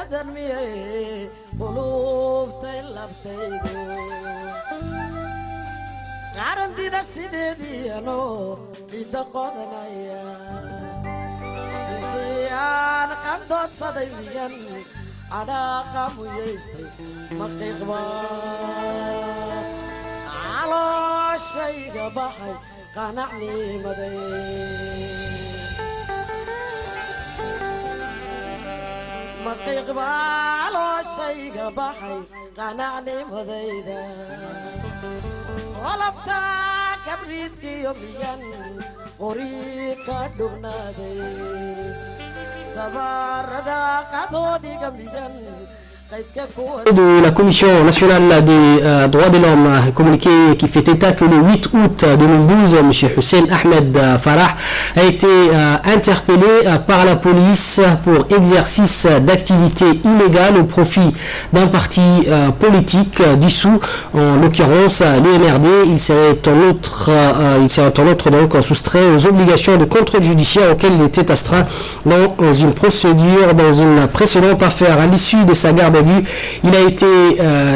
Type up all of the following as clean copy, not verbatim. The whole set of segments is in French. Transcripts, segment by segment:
aadan miyay qulubtay labtaydu qarandina sideediano cidda qodanaya intii aan qandoodsaday miyan cadhaaqa muyaystay maqiiqba calooshayga baxay qanacnimaday maqiiqba calooshayga baxay qanacnimadayda olaftaa kabriidkiyo miyan qorii ka dhugnaaday sabaarada qadoodiga miyan de la Commission nationale des droits de l'homme, communiqué qui fait état que le 8 août 2012, M. Hussein Ahmed Farah a été interpellé par la police pour exercice d'activité illégale au profit d'un parti politique dissous, en l'occurrence l'UMRD. Il serait en outre donc soustrait aux obligations de contrôle judiciaire auxquelles il était astreint dans une procédure, dans une précédente affaire. À l'issue de sa garde à vue, il a été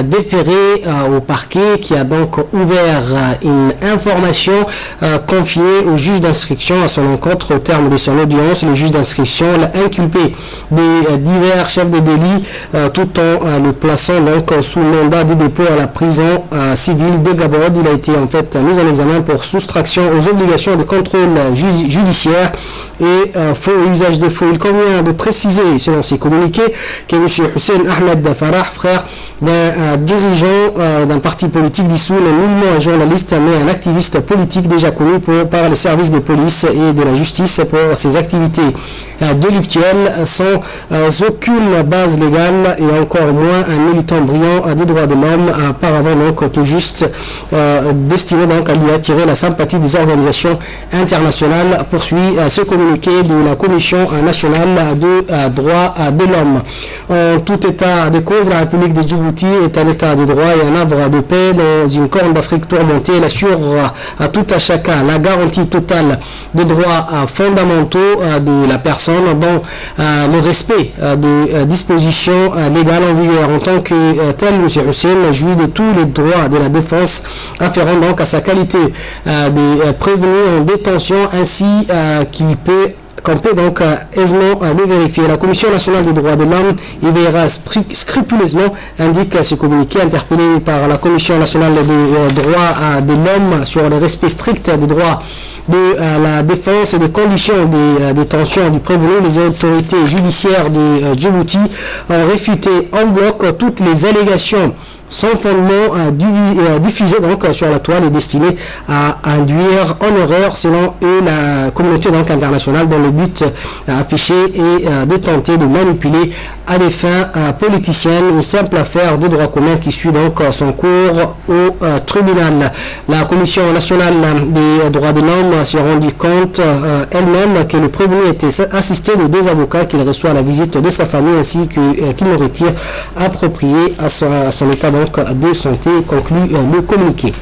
déféré au parquet qui a donc ouvert une information confiée au juge d'instruction à son encontre. Au terme de son audience, le juge d'instruction l'a inculpé des divers chefs de délit tout en le plaçant donc sous mandat de dépôt à la prison civile de Gabod. Il a été en fait mis en examen pour soustraction aux obligations de contrôle judiciaire et faux usage de faux. Il convient de préciser, selon ses communiqués, que M. Hussein Ahmed Farah, frère d'un dirigeant d'un parti politique dissous, n'est nullement un journaliste mais un activiste politique déjà connu par les services de police et de la justice pour ses activités délictuelles sans aucune base légale et encore moins un militant brillant des droits de l'homme, auparavant donc tout juste destiné donc à lui attirer la sympathie des organisations internationales, poursuit ce communiqué de la Commission nationale de droits de l'homme. En tout état de cause, la République de Djibouti est un état de droit et un havre de paix dans une corne d'Afrique tourmentée. Elle assure à tout à chacun la garantie totale des droits fondamentaux de la personne dans le respect des dispositions légales en vigueur. En tant que tel, M. Hussein jouit de tous les droits de la défense afférents donc à sa qualité de prévenu en détention, ainsi qu'on peut donc aisément le vérifier. La Commission nationale des droits de l'homme y veillera scrupuleusement, indique ce communiqué, interpellé par la Commission nationale des droits de l'homme sur le respect strict des droits de la défense et des conditions de détention du prévenu. Les autorités judiciaires de Djibouti ont réfuté en bloc toutes les allégations sans fondement diffusé donc sur la toile et destiné à induire en erreur, selon eux, la communauté donc internationale, dans le but affiché et de tenter de manipuler à des fins politiciennes une simple affaire de droit commun qui suit donc son cours au tribunal. La Commission nationale des droits de l'homme s'est rendue compte elle-même que le prévenu était assisté de 2 avocats, qu'il reçoit la visite de sa famille ainsi qu'il le retire approprié à son état de santé, conclut le communiqué.